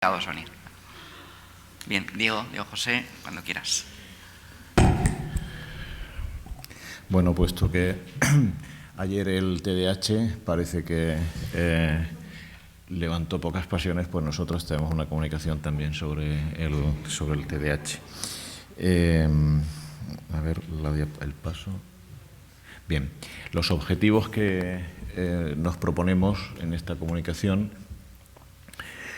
Sonia. Bien, Diego José, cuando quieras. Bueno, puesto que ayer el TDAH parece que levantó pocas pasiones, pues nosotros tenemos una comunicación también sobre el TDAH. A ver, el paso. Bien, los objetivos que nos proponemos en esta comunicación.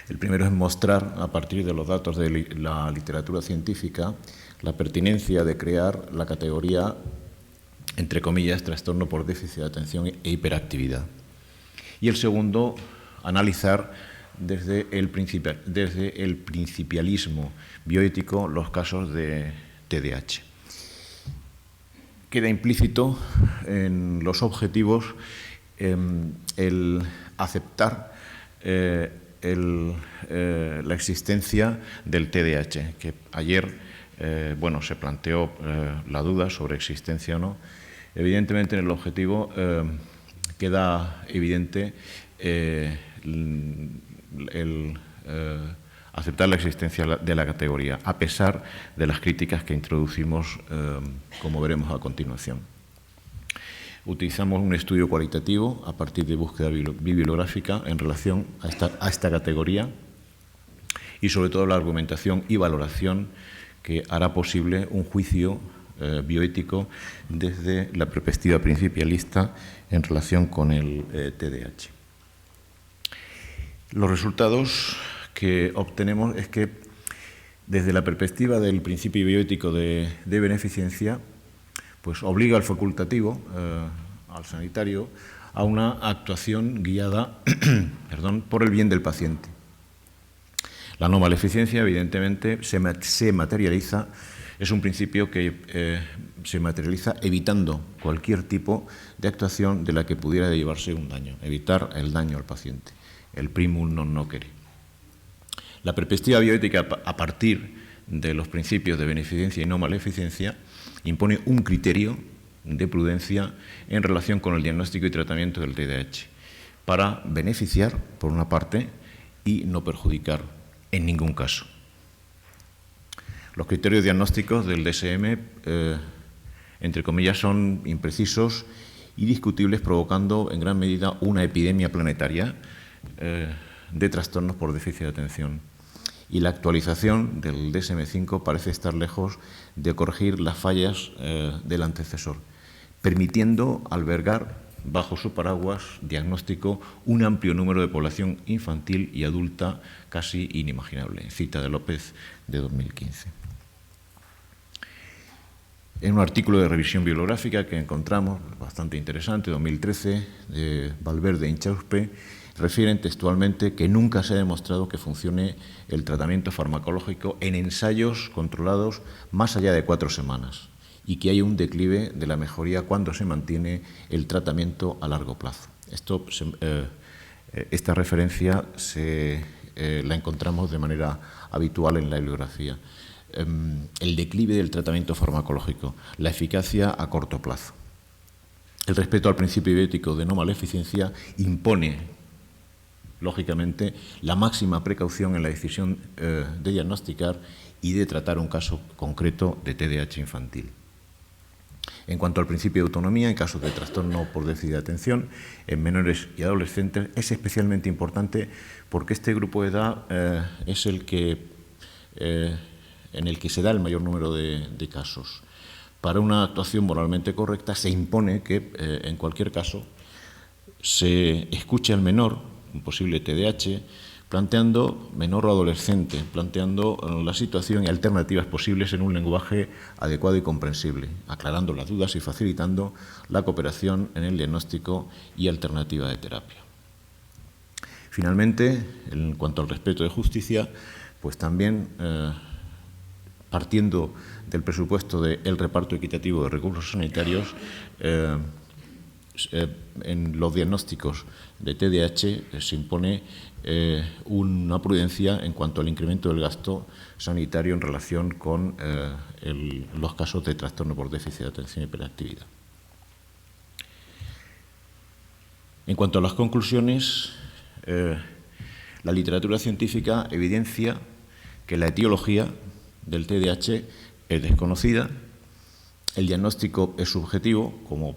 El primero es mostrar, a partir de los datos de la literatura científica, la pertinencia de crear la categoría, entre comillas, trastorno por déficit de atención e hiperactividad. Y el segundo, analizar desde el principialismo bioético los casos de TDAH. Queda implícito en los objetivos el aceptar la existencia del TDAH, que ayer se planteó la duda sobre existencia o no. Evidentemente, en el objetivo queda evidente aceptar la existencia de la categoría, a pesar de las críticas que introducimos, como veremos a continuación. Utilizamos un estudio cualitativo a partir de búsqueda bibliográfica en relación a esta categoría y sobre todo la argumentación y valoración que hará posible un juicio bioético desde la perspectiva principialista en relación con el TDAH. Los resultados que obtenemos es que desde la perspectiva del principio bioético de beneficencia, pues obliga al facultativo, al sanitario, a una actuación guiada por el bien del paciente. La no maleficencia, evidentemente, se materializa, es un principio que se materializa evitando cualquier tipo de actuación de la que pudiera derivarse un daño, evitar el daño al paciente, el primum non nocere. La perspectiva bioética, a partir de los principios de beneficencia y no maleficencia, impone un criterio de prudencia en relación con el diagnóstico y tratamiento del TDAH para beneficiar, por una parte, y no perjudicar en ningún caso. Los criterios diagnósticos del DSM, entre comillas, son imprecisos y discutibles, provocando en gran medida una epidemia planetaria de trastornos por déficit de atención. Y la actualización del DSM-5 parece estar lejos de corregir las fallas del antecesor, permitiendo albergar bajo su paraguas diagnóstico un amplio número de población infantil y adulta casi inimaginable. Cita de López de 2015. En un artículo de revisión bibliográfica que encontramos bastante interesante, 2013, de Valverde e Inchauspe, refieren textualmente que nunca se ha demostrado que funcione el tratamiento farmacológico en ensayos controlados más allá de 4 semanas y que hay un declive de la mejoría cuando se mantiene el tratamiento a largo plazo. Esta referencia la encontramos de manera habitual en la bibliografía. El declive del tratamiento farmacológico, la eficacia a corto plazo. El respeto al principio bioético de no maleficencia impone, lógicamente, la máxima precaución en la decisión de diagnosticar y de tratar un caso concreto de TDAH infantil. En cuanto al principio de autonomía, en casos de trastorno por déficit de atención, en menores y adolescentes, es especialmente importante porque este grupo de edad es el que, en el que se da el mayor número de casos. Para una actuación moralmente correcta se impone que, en cualquier caso, se escuche al menor, un posible TDAH, planteando, menor o adolescente, planteando la situación y alternativas posibles en un lenguaje adecuado y comprensible, aclarando las dudas y facilitando la cooperación en el diagnóstico y alternativa de terapia. Finalmente, en cuanto al respeto de justicia, pues también partiendo del presupuesto del reparto equitativo de recursos sanitarios, en los diagnósticos de TDAH se impone una prudencia en cuanto al incremento del gasto sanitario en relación con los casos de trastorno por déficit de atención y hiperactividad. En cuanto a las conclusiones, La literatura científica evidencia que la etiología del TDAH es desconocida, el diagnóstico es subjetivo, como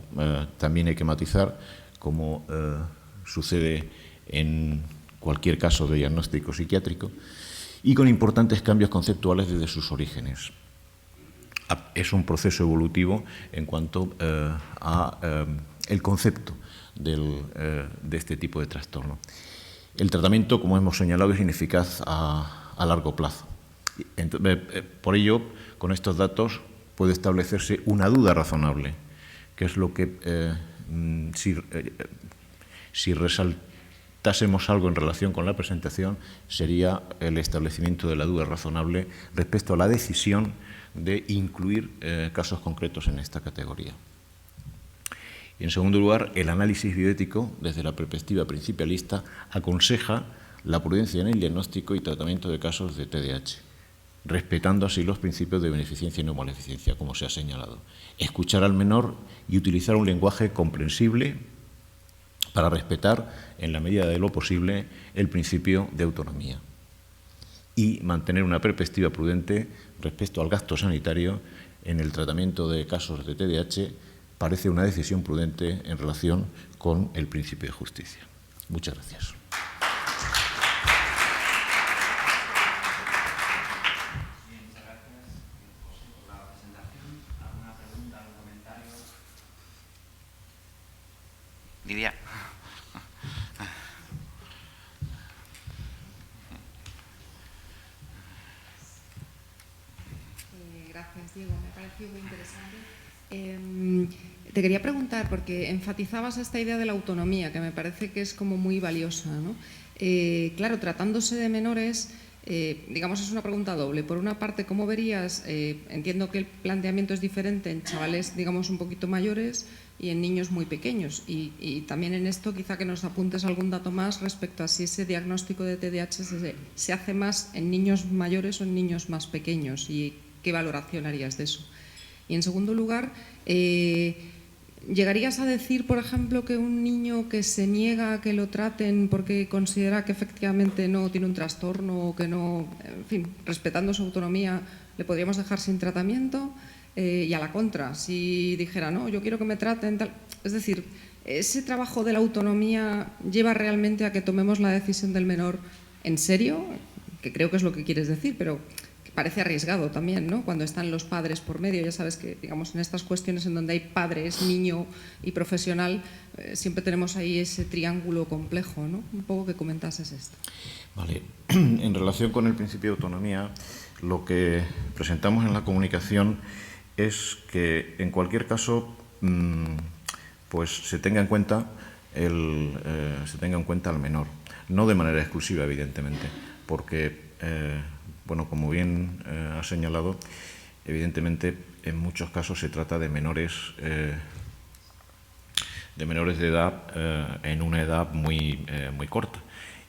también hay que matizar, como sucede en cualquier caso de diagnóstico psiquiátrico, y con importantes cambios conceptuales desde sus orígenes. Es un proceso evolutivo en cuanto a el concepto de este tipo de trastorno. El tratamiento, como hemos señalado, es ineficaz a largo plazo. Por ello, con estos datos puede establecerse una duda razonable, que es lo que, si resaltásemos algo en relación con la presentación, sería el establecimiento de la duda razonable respecto a la decisión de incluir casos concretos en esta categoría. Y en segundo lugar, el análisis bioético, desde la perspectiva principialista, aconseja la prudencia en el diagnóstico y tratamiento de casos de TDAH, respetando así los principios de beneficencia y no maleficencia, como se ha señalado. Escuchar al menor y utilizar un lenguaje comprensible para respetar, en la medida de lo posible, el principio de autonomía. Y mantener una perspectiva prudente respecto al gasto sanitario en el tratamiento de casos de TDAH parece una decisión prudente en relación con el principio de justicia. Muchas gracias. Lidia. Gracias, Diego. Me ha parecido muy interesante. Te quería preguntar, porque enfatizabas esta idea de la autonomía, que me parece que es como muy valiosa, ¿no? Claro, tratándose de menores, digamos, es una pregunta doble. Por una parte, ¿cómo verías? Entiendo que el planteamiento es diferente en chavales, digamos, un poquito mayores y en niños muy pequeños. Y también en esto quizá que nos apuntes algún dato más respecto a si ese diagnóstico de TDAH se hace más en niños mayores o en niños más pequeños y qué valoración harías de eso. Y en segundo lugar, ¿llegarías a decir, por ejemplo, que un niño que se niega a que lo traten porque considera que efectivamente no tiene un trastorno o que no, en fin, respetando su autonomía, le podríamos dejar sin tratamiento? Y a la contra, si dijera, no, yo quiero que me traten, tal. Es decir, ¿ese trabajo de la autonomía lleva realmente a que tomemos la decisión del menor en serio? Que creo que es lo que quieres decir, pero que parece arriesgado también, ¿no? Cuando están los padres por medio, ya sabes que, digamos, en estas cuestiones en donde hay padres, niño y profesional, siempre tenemos ahí ese triángulo complejo, ¿no? Un poco que comentases esto. Vale. En relación con el principio de autonomía, lo que presentamos en la comunicación es que, en cualquier caso, pues se tenga en cuenta al menor, no de manera exclusiva, evidentemente, porque, bueno, como bien ha señalado, evidentemente, en muchos casos se trata de menores de edad en una edad muy corta,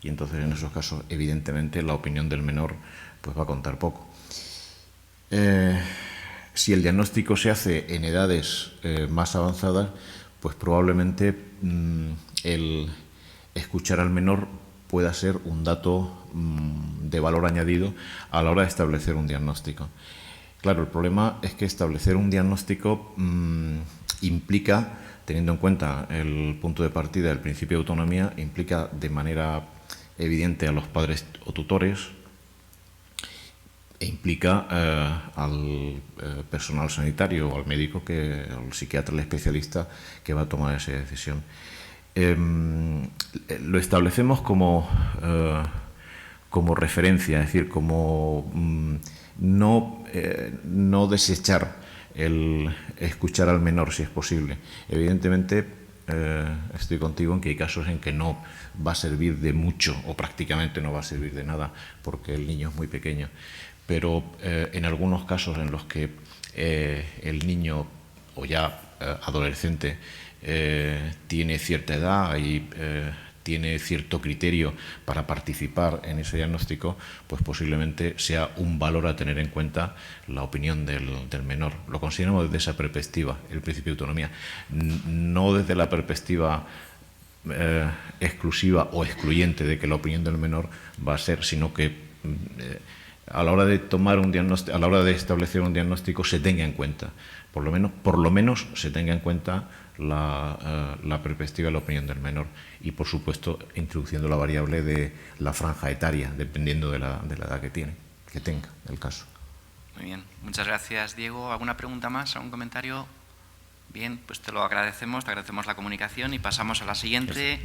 y entonces en esos casos, evidentemente, la opinión del menor pues va a contar poco. Si el diagnóstico se hace en edades más avanzadas, pues probablemente el escuchar al menor pueda ser un dato de valor añadido a la hora de establecer un diagnóstico. Claro, el problema es que establecer un diagnóstico implica, teniendo en cuenta el punto de partida del principio de autonomía, implica de manera evidente a los padres o tutores, e implica al personal sanitario o al médico, al psiquiatra, al especialista que va a tomar esa decisión. Lo establecemos como referencia, es decir, como no desechar el escuchar al menor si es posible. Evidentemente, estoy contigo en que hay casos en que no va a servir de mucho o prácticamente no va a servir de nada porque el niño es muy pequeño. Pero en algunos casos en los que el niño o ya adolescente tiene cierta edad y tiene cierto criterio para participar en ese diagnóstico, pues posiblemente sea un valor a tener en cuenta la opinión del menor. Lo consideramos desde esa perspectiva, el principio de autonomía, no desde la perspectiva exclusiva o excluyente de que la opinión del menor va a ser, sino que a la hora de tomar un diagnóstico, a la hora de establecer un diagnóstico, se tenga en cuenta, por lo menos se tenga en cuenta la perspectiva de la opinión del menor y, por supuesto, introduciendo la variable de la franja etaria, dependiendo de la edad que tenga el caso. Muy bien, muchas gracias, Diego. ¿Alguna pregunta más? ¿Algún comentario? Bien, pues te agradecemos la comunicación y pasamos a la siguiente.